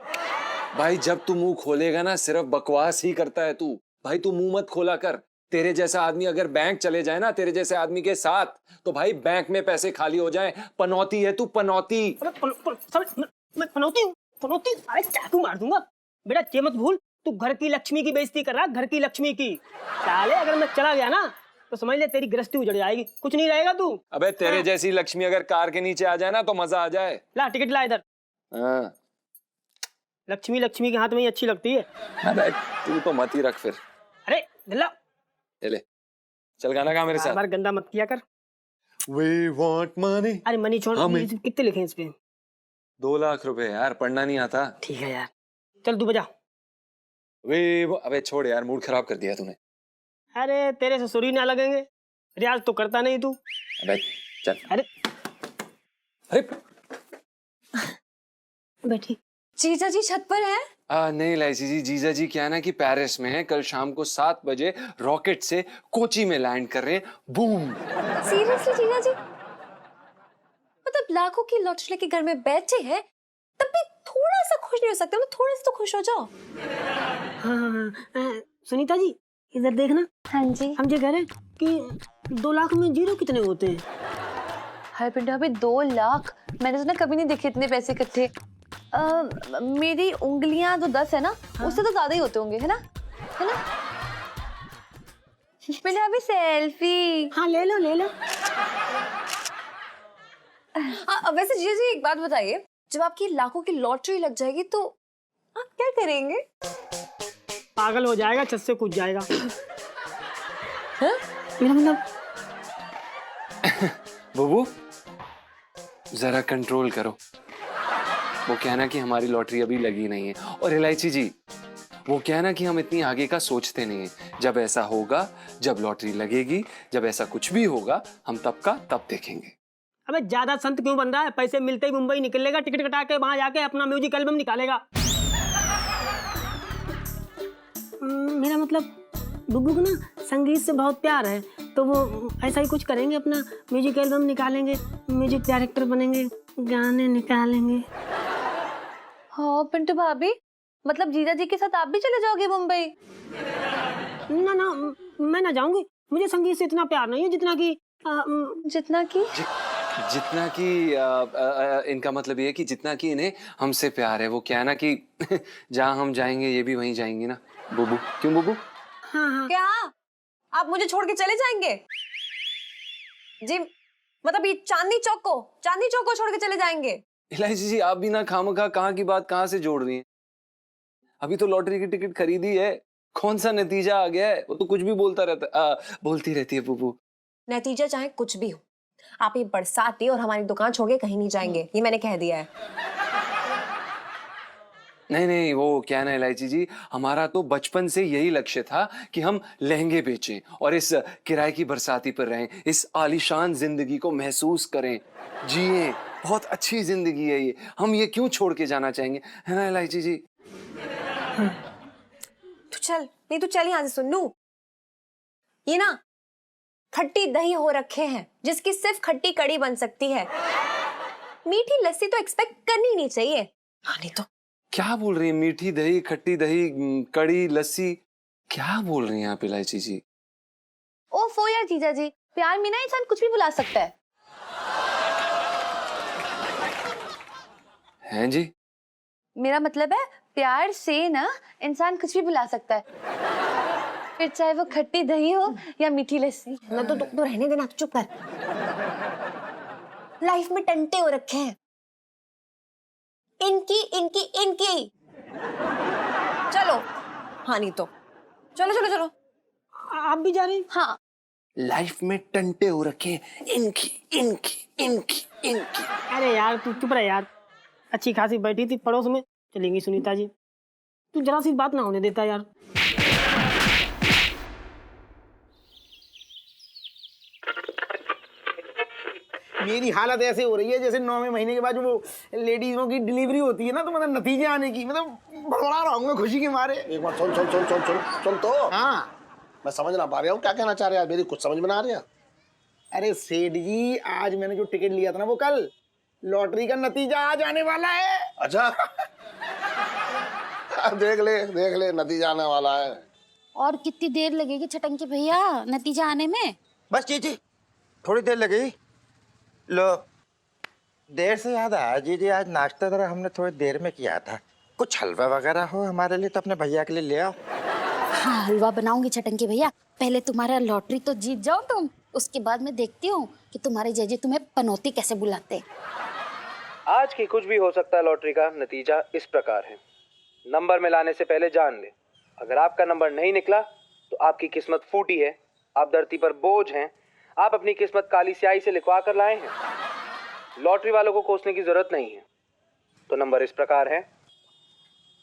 Speaker 8: भाई जब तू मुंह खोलेगा ना सिर्फ बकवास ही करता है तू। भाई तू मुंह मत खोला कर। तेरे जैसा आदमी अगर बैंक चले जाए ना तेरे जैसे आदमी के साथ, तो भाई बैंक में पैसे खाली हो जाए। पनौती है तू, पनौती।
Speaker 7: मैं पनौती हूँ? पनौती? अरे चाकू मार दूंगा बेटा। ये मत भूल, तू घर की लक्ष्मी की बेइज्जती कर रहा है, घर की लक्ष्मी की। साले अगर मैं चला गया ना तो समझ ले तेरी गृहस्थी उजड़ जाएगी, कुछ नहीं रहेगा तू।
Speaker 8: अबे तेरे जैसी लक्ष्मी अगर कार के नीचे आ जाए ना तो मजा आ जाए।
Speaker 7: ला टिकट ला इधर।
Speaker 8: हाँ।
Speaker 7: लक्ष्मी लक्ष्मी के हाथ में ही अच्छी लगती है।
Speaker 8: अबे तू तो मत ही रख फिर।
Speaker 7: अरे दिल्ला,
Speaker 8: ले चल गाना गा मेरे साथ।
Speaker 7: बार गंदा मत किया कर।
Speaker 8: We want money।
Speaker 7: अरे मनी छोड़, कितने लिखे इस पे?
Speaker 8: 2 लाख रुपए यार, पढ़ना नहीं आता।
Speaker 7: ठीक है यार, चल तू बजा।
Speaker 8: अबे छोड़ यार, मूड खराब कर दिया तूने।
Speaker 7: अरे तेरे से सुरी ना लगेंगे, रियाज तो करता नहीं तू।
Speaker 8: अबे चल।
Speaker 7: अरे
Speaker 3: बैठी। जीजा जी छत पर है?
Speaker 8: नहीं इलायची जी, जीजा जी क्या है ना कि पेरिस में है। कल शाम को 7 बजे रॉकेट से कोची में लैंड कर रहे हैं। बूम।
Speaker 3: सीरियसली जीजा जी? मतलब लाखों की लॉटरी लेके घर में बैठे हैं तब भी थोड़ा सा खुश नहीं हो सकते? मतलब थोड़ा सा तो खुश हो जाओ।
Speaker 7: हाँ, सुनीता जी इधर देखना।
Speaker 3: हाँ जी।
Speaker 7: हम ये कह रहे हैं कि 2 लाख में जीरो कितने होते हैं?
Speaker 9: हाय पिंडा, अभी 2 लाख मैंने तो ना कभी नहीं देखे इतने पैसे इकट्ठे। मेरी उंगलियां जो 10 है ना, उससे तो ज्यादा ही होते होंगे, है ना? है ना? पिंडा अभी सेल्फी।
Speaker 7: हाँ ले लो ले लो।
Speaker 3: वैसे जीजा जी एक बात बताइए, जब आपकी लाखों की लॉटरी लग जाएगी तो आप क्या करेंगे?
Speaker 7: पागल हो जाएगा, छत से कूद जाएगा। मेरा मतलब
Speaker 8: बुबू जरा कंट्रोल करो। वो कहना कि हमारी लॉटरी अभी लगी नहीं है। और इलायची जी वो कहना कि हम इतनी आगे का सोचते नहीं है। जब ऐसा होगा, जब लॉटरी लगेगी, जब ऐसा कुछ भी होगा, हम तब का तब देखेंगे।
Speaker 7: अबे ज्यादा संत क्यों बन रहा है? पैसे मिलते ही मुंबई निकलेगा, टिकट कटा के वहां जाके अपना म्यूजिक एल्बम निकालेगा। मेरा मतलब बुब्बू को ना संगीत से बहुत प्यार है, तो वो ऐसा ही कुछ करेंगे, अपना म्यूजिक एल्बम निकालेंगे, म्यूजिक डायरेक्टर बनेंगे, गाने निकालेंगे।
Speaker 9: हाँ पिंटू भाभी, मतलब जीजा जी के साथ आप भी चले जाओगे मुंबई?
Speaker 7: ना ना, मैं ना जाऊंगी। मुझे संगीत से इतना प्यार नहीं है जितना कि
Speaker 9: जितना कि
Speaker 8: जितना कि इनका मतलब ये है कि जितना कि इन्हें हमसे प्यार है। वो क्या है ना कि जहाँ हम जाएंगे ये भी वहीं जाएंगी ना बुबू। क्यों बुबू?
Speaker 7: हाँ हाँ।
Speaker 3: क्या आप मुझे छोड़ के चले जाएंगे जी? मतलब ये चांदनी चौक को छोड़ के चले जाएंगे?
Speaker 8: इलायची जी आप भी ना खामखा कहाँ की बात कहाँ से जोड़ रही हैं। अभी तो लॉटरी की टिकट खरीदी है, कौन सा नतीजा आ गया है? वो तो कुछ भी बोलती रहती है बुबू।
Speaker 3: नतीजा चाहे कुछ भी हो, आप ये बरसाती और हमारी दुकान छोड़ के कहीं नहीं जाएंगे, ये मैंने कह दिया है।
Speaker 8: नहीं वो क्या है ना इलायची जी, हमारा तो बचपन से यही लक्ष्य था कि हम लहंगे बेचें और इस किराए की बरसाती पर रहें, इस आलीशान जिंदगी को महसूस करें, जिए। बहुत अच्छी जिंदगी है ये, हम ये क्यों छोड़ के जाना चाहेंगे, है ना इलायची जी?
Speaker 3: तो चल, नहीं तो चल यहाँ से सुन लू। ये ना खट्टी दही हो रखे हैं जिसकी सिर्फ खट्टी कड़ी बन सकती है। मीठी लस्सी तो एक्सपेक्ट करनी नहीं चाहिए। हाँ नहीं तो
Speaker 8: क्या बोल रही है? मीठी दही, खट्टी दही, कड़ी, लस्सी, क्या बोल रही हैं आप इलायची जी?
Speaker 9: ओफो यार जीजा जी, प्यार में ना इंसान कुछ भी बुला सकता है।
Speaker 8: हैं जी?
Speaker 9: मेरा मतलब है प्यार से ना इंसान कुछ भी बुला सकता है, फिर चाहे वो खट्टी दही हो या मीठी लस्सी।
Speaker 3: ना तो रहने देना, चुप कर। लाइफ में टंटे हो रखे हैं, इनकी। चलो हाँ नहीं तो चलो।
Speaker 7: आप भी जा रही?
Speaker 9: हाँ
Speaker 1: लाइफ में टंटे हो रखे हैं, इनकी।
Speaker 7: अरे यार तू चुप रह यार। अच्छी खासी बैठी थी पड़ोस में, चलेंगी सुनीता जी। तू जरा सी बात ना होने देता यार।
Speaker 5: मेरी हालत ऐसे हो रही है जैसे 9वें महीने के बाद जो वो लेडीजों की डिलीवरी होती है ना, तो मतलब नतीजे आने की, मतलब बड़बड़ा रहा हूँ खुशी के मारे।
Speaker 1: एक बार सुन तो।
Speaker 5: हाँ
Speaker 1: मैं समझ ना पा रहा हूँ क्या कहना चाह रहे हैं, मेरी कुछ समझ में ना आ रहा।
Speaker 5: अरे सेठ जी, आज मैंने जो टिकट लिया था ना, वो कल लॉटरी का नतीजा आज आने वाला है।
Speaker 1: अच्छा देख ले नतीजा आने वाला है।
Speaker 10: और कितनी देर लगेगी छटंकी भैया नतीजा आने में?
Speaker 6: बस जी थोड़ी देर लगेगी। लो, देर से याद आया जी आज नाश्ता जरा हमने थोड़ी देर में किया था, कुछ हलवा वगैरह हो हमारे लिए तो अपने भैया के लिए ले आओ।
Speaker 10: हाँ हलवा बनाऊंगी छटंकी भैया, पहले तुम्हारा लॉटरी तो जीत जाओ तुम, उसके बाद मैं देखती हूँ कि तुम्हारे जजेस तुम्हें पनौती कैसे बुलाते।
Speaker 11: आज की कुछ भी हो सकता है लॉटरी का नतीजा इस प्रकार है। नंबर में लाने से पहले जान ले, अगर आपका नंबर नहीं निकला तो आपकी किस्मत फूटी है, आप धरती पर बोझ हैं, आप अपनी किस्मत काली स्याही से लिखवा कर लाए हैं। लॉटरी वालों को कोसने की जरूरत नहीं है। तो नंबर इस प्रकार है।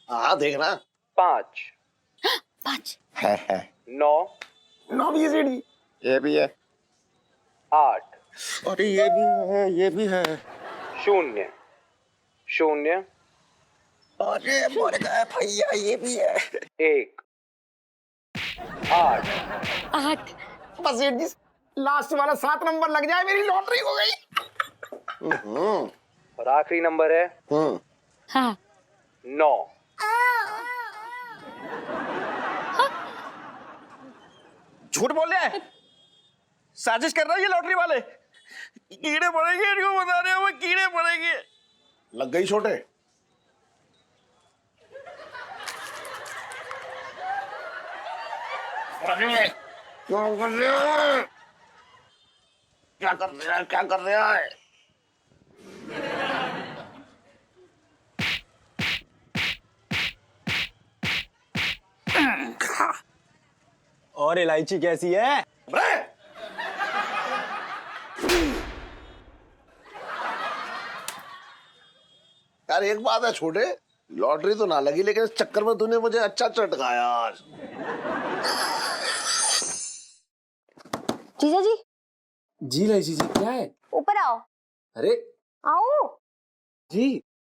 Speaker 1: हाँ देखना।
Speaker 6: 5 है
Speaker 5: 9 भी है सेठ जी।
Speaker 6: ये भी है
Speaker 11: 8
Speaker 6: अरे ये भी है
Speaker 11: 0
Speaker 6: अरे मर गए भैया, ये भी है
Speaker 11: 1 8
Speaker 5: बस सेठ जी, लास्ट वाला 7 नंबर लग जाए मेरी लॉटरी हो गई।
Speaker 11: और आखिरी नंबर है
Speaker 10: हाँ
Speaker 11: 9।
Speaker 6: झूठ बोल रहे हैं, साजिश कर रहे हैं ये लॉटरी वाले। कीड़े पड़ेंगे, इनको बता रहे हो कीड़े पड़ेंगे।
Speaker 1: लग गई छोटे। क्या कर रहा है?
Speaker 11: और इलायची कैसी है?
Speaker 1: यार एक बात है छोटे, लॉटरी तो ना लगी लेकिन इस चक्कर में तूने मुझे अच्छा चटकाया आज।
Speaker 3: जीजा जी
Speaker 8: जी इलायची जी क्या है?
Speaker 3: ऊपर आओ।
Speaker 8: अरे
Speaker 3: आओ
Speaker 8: जी।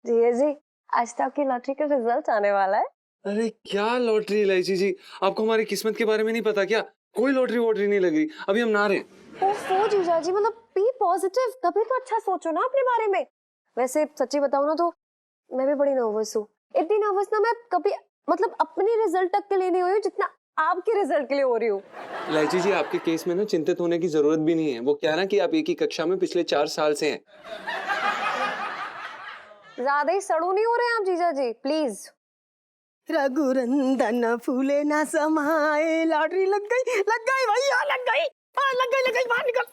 Speaker 3: जीजा जी, आज तो आपकी लॉटरी का रिजल्ट आने वाला है।
Speaker 8: अरे क्या लॉटरी इलायची जी, आपको हमारी किस्मत के बारे में नहीं पता क्या? कोई लॉटरी वॉटरी नहीं लगी, अभी हम ना रहे।
Speaker 3: ओफो जीजा जी, मतलब बी पॉजिटिव, कभी तो अच्छा सोचो ना अपने बारे में। वैसे सच्ची बताऊं ना तो मैं भी बड़ी नर्वस हूँ। इतनी नर्वस ना मैं कभी मतलब अपने रिजल्ट तक के लिए नहीं हुई हूँ जितना आपके रिजल्ट के लिए हो रही हूँ।
Speaker 8: इलायची जी, आपके केस में ना चिंतित होने की जरूरत भी नहीं है। वो क्या ना कि आप एक ही कक्षा में पिछले 4 साल से हैं।
Speaker 3: ज्यादा ही सड़ू नहीं हो रहे हैं आप जीजा जी, प्लीज।
Speaker 7: रघुरंदन फूले ना समाए, लॉटरी लग गई भैया, लग गई बाहर निकल,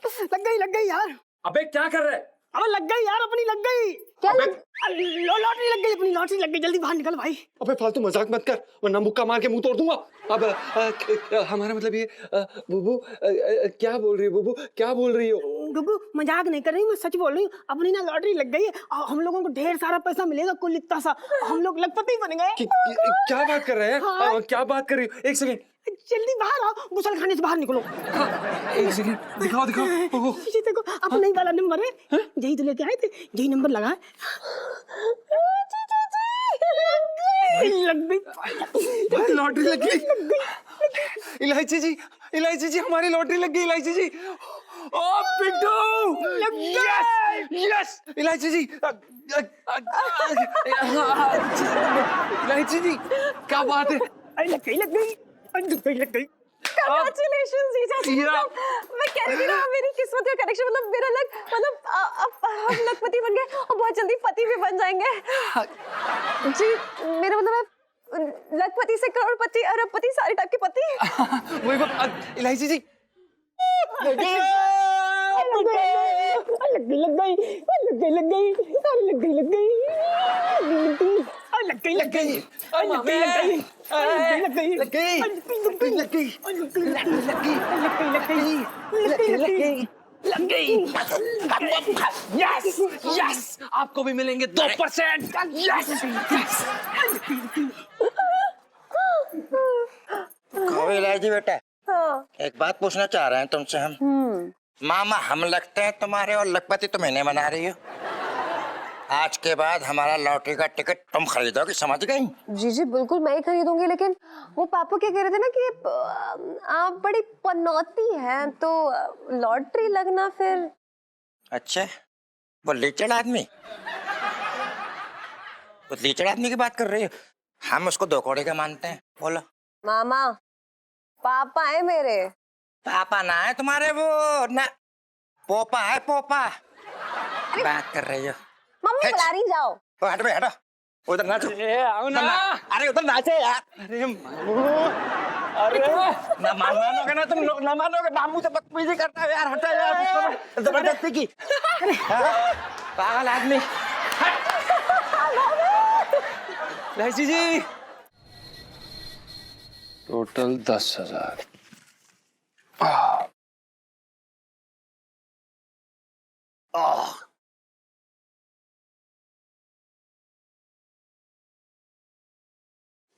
Speaker 7: लग गई यार।
Speaker 8: अबे क्या कर रहा है?
Speaker 7: अब लग गई यार, अपनी लग गई।
Speaker 3: क्या
Speaker 7: लॉटरी लग गई, अपनी लॉटरी लग गई, जल्दी बाहर निकल भाई।
Speaker 8: अबे फालतू मजाक मत कर, वरना मुक्का मार के मुंह तोड़ दूंगा। अब हमारा मतलब ये बुबू क्या बोल रही है? बुबू क्या बोल रही हो?
Speaker 7: गुगू मजाक नहीं कर रही, मैं सच बोल रही हूँ। अपनी ना लॉटरी लग गई है और हम लोगों को ढेर सारा पैसा मिलेगा, कुल इतना सा, हम लोग लखपति बन गए।
Speaker 8: क्या बात कर रहे हैं?
Speaker 7: हाँ।
Speaker 8: क्या बात कर रही हो? एक सेकंड,
Speaker 7: जल्दी बाहर आओ, गुसल खाने से बाहर निकलो।
Speaker 8: एक सेकंड, दिखाओ।
Speaker 7: ये देखो अपना ही वाला नंबर है, यही तो लेके आए थे, यही नंबर लगा है। लग गई
Speaker 8: लॉटरी लग गई। इलायची जी हमारी लॉटरी लग गई। इलायची जी, ओ पिंटू, यस इलायची जी, इलायची जी क्या बात है?
Speaker 7: लग गई।
Speaker 3: Congratulations जीजा जी। मैं कह रही थी ना मेरी किस्मत का कनेक्शन, मतलब मेरा लक, मतलब हम लखपति बन गए और बहुत जल्दी पति भी बन जाएंगे जी। मेरा मतलब है लखपति से करोड़पति, अरबपति, सारे टाइप के पति।
Speaker 8: वही इलायची जी,
Speaker 7: लग गई।
Speaker 8: यस आपको भी मिलेंगे 2%। यस
Speaker 6: कहो इलायची बेटा,
Speaker 3: हाँ।
Speaker 6: एक बात पूछना चाह रहे हैं तुमसे हम। मामा हम लगते हैं तुम्हारे और लखपति तुम इन्हें बना रही हो। आज के बाद हमारा लॉटरी का टिकट तुम खरीदोगी, समझ गई?
Speaker 3: जी जी बिल्कुल मैं ही खरीदूंगी, लेकिन वो पापा क्या कह रहे थे ना कि आप बड़ी पनौती हैं, तो लॉटरी लगना फिर।
Speaker 6: अच्छा, वो लीचड़ आदमी, वो लीचड़ आदमी की बात कर रही हो? हम उसको 2 कौड़ी का मानते हैं। बोलो।
Speaker 3: मामा पापा है मेरे।
Speaker 6: पापा ना है तुम्हारे, वो ना पोपा है, पोपा। बात कर रही हो?
Speaker 3: मम्मी बुला रही, जाओ।
Speaker 6: हट बे, हटो, उधर नाचो।
Speaker 8: आओ ना।
Speaker 6: अरे उधर नाचे यार।
Speaker 8: अरे
Speaker 6: ना मानोगे ना तुम लोग, ना मानोगे। मामू से बदतमीजी करता है यार, हटा यार, जबरदस्ती की। पागल आदमी।
Speaker 8: इलायची जी, टोटल 10,000।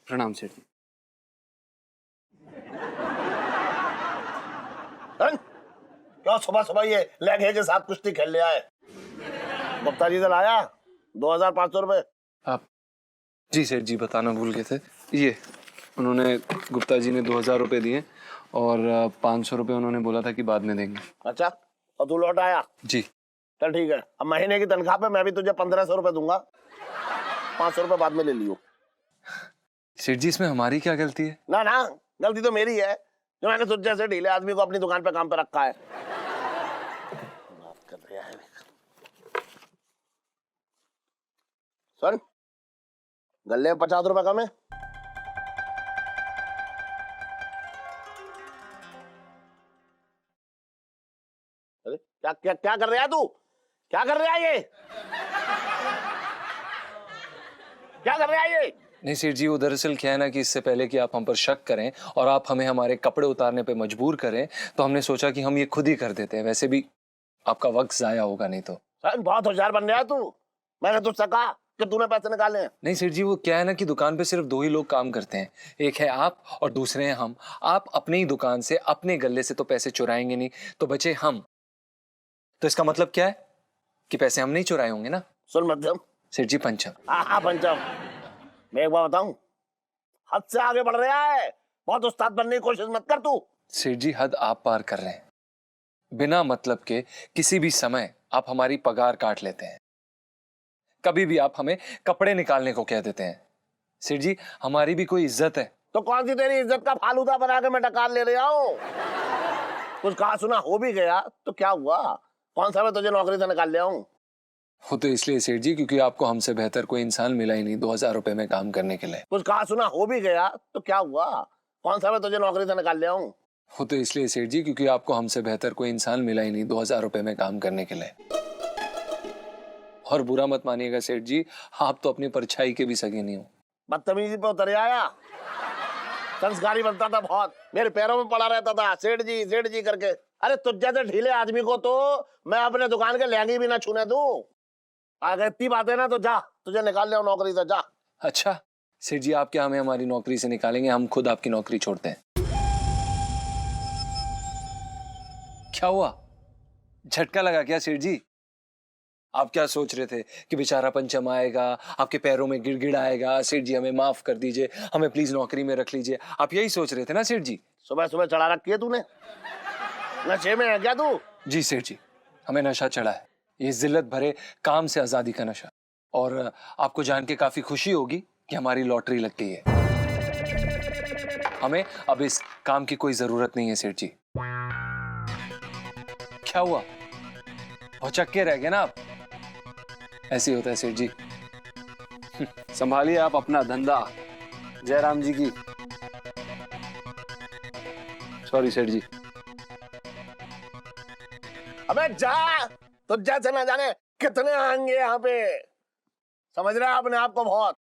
Speaker 8: प्रणाम सेठ जी।
Speaker 1: क्या सुबह सुबह ये लहंगे के साथ कुश्ती खेल लिया है? गुप्ता जी से लाया 2,500 रुपए।
Speaker 8: आप जी सेठ जी बताना भूल गए थे। ये उन्होंने, गुप्ता जी ने 2,000 रुपए दिए और 500 रुपए उन्होंने बोला था कि बाद में देंगे।
Speaker 1: अच्छा, और तू लौट आया?
Speaker 8: जी।
Speaker 1: चल ठीक है, अब महीने की तनख्वाह पे मैं भी तुझे 1,500 रुपए दूंगा, 500 रुपए बाद में ले लियो।
Speaker 8: सेठ जी इसमें हमारी क्या गलती है?
Speaker 1: ना ना, गलती तो मेरी है जो मैंने तुझ जैसे ढीले आदमी को अपनी दुकान पे काम पे रखा है। बात कर रहा है। सुन, गले में 50 रुपए कम है। अरे क्या क्या क्या कर रहा है तू? क्या कर रहा है ये? क्या कर रहा है ये?
Speaker 8: नहीं सेठ जी, वो दरअसल क्या है ना कि इससे पहले कि आप हम पर शक करें और आप हमें हमारे कपड़े उतारने पे मजबूर करें, तो हमने सोचा कि हम ये खुद ही कर देते हैं। वैसे भी आपका वक्त जाया होगा नहीं तो।
Speaker 1: बहुत होशियार बन रहा है तू। मैंने तुझसे कहा कि तूने पैसे निकालने हैं।
Speaker 8: नहीं सेठ जी, वो क्या है ना कि दुकान पे सिर्फ 2 ही लोग काम करते हैं, एक है आप और दूसरे हैं हम। आप अपनी ही दुकान से अपने गले से तो पैसे चुराएंगे नहीं, तो बचे हम। तो इसका मतलब क्या है कि पैसे हम नहीं चुराए होंगे ना।
Speaker 1: सुन मध्यम
Speaker 8: सेठ जी, पंचम।
Speaker 1: हाँ पंचम, मैं एक बार बताऊं, हद से आगे बढ़ रहा है। बहुत उस्ताद बनने की कोशिश मत कर तू।
Speaker 8: सेठ जी, हद आप पार कर रहे हैं। बिना मतलब के किसी भी समय आप हमारी पगार काट लेते हैं। कभी भी आप हमें कपड़े निकालने को कह देते हैं। सेठ जी हमारी भी कोई इज्जत है।
Speaker 1: तो कौन सी तेरी इज्जत का फालूदा बना के मैं डकार ले रहा हूँ? कुछ कहा सुना हो भी गया तो क्या हुआ? कौन सा मैं तुझे नौकरी से निकाल ले आऊं?
Speaker 8: वो तो इसलिए सेठ जी क्योंकि आपको हमसे बेहतर कोई इंसान मिला ही नहीं 2000 रुपए में काम करने के लिए।
Speaker 1: कुछ कहा सुना हो भी गया तो क्या हुआ? कौन सा मैं तुझे नौकरी से निकाल ले आऊं?
Speaker 8: वो तो इसलिए सेठ जी क्योंकि आपको हमसे बेहतर कोई इंसान मिला ही नहीं 2000 रुपए में काम करने के लिए। और बुरा मत मानिएगा सेठ जी, आप तो अपनी परछाई के भी सगे नहीं हो।
Speaker 1: बदतमीजी पे उतर आया। संस्कारी बनता था बहुत, मेरे पैरों में पड़ा रहता था सेठ जी करके। अरे तुझ जैसे ढीले आदमी को तो मैं अपने दुकान के लहंगे भी ना छूने दूं। अगर इतनी बातें ना तो जा, तुझे निकाल ले नौकरी से, जा।
Speaker 8: अच्छा सेठ जी आप क्या हमें हमारी नौकरी से निकालेंगे? हम खुद आपकी नौकरी छोड़ते हैं। क्या हुआ, झटका लगा क्या सेठ जी? आप क्या सोच रहे थे कि बेचारा पंचम आएगा आपके पैरों में गिड़गिड़ आएगा, सेठ जी हमें माफ कर दीजिए, हमें प्लीज नौकरी में रख लीजिए, आप यही सोच रहे थे ना सेठ जी?
Speaker 1: सुबह सुबह चढ़ा रखी है तूने, नशे में है क्या तू?
Speaker 8: जी सेठ जी हमें नशा चढ़ा है, ये जिल्लत भरे काम से आजादी का नशा। और आपको जान के काफी खुशी होगी कि हमारी लॉटरी लग गई है। हमें अब इस काम की कोई जरूरत नहीं है सेठ जी। क्या हुआ, भौचक्के रह गए ना आप? ऐसे ही होता है सेठ जी।
Speaker 2: संभालिए आप अपना धंधा। जयराम जी की।
Speaker 8: सॉरी सेठ जी।
Speaker 1: अबे जा, तुझ जैसे ना जाने कितने आएंगे यहाँ पे। समझ रहा है अपने आप को बहुत।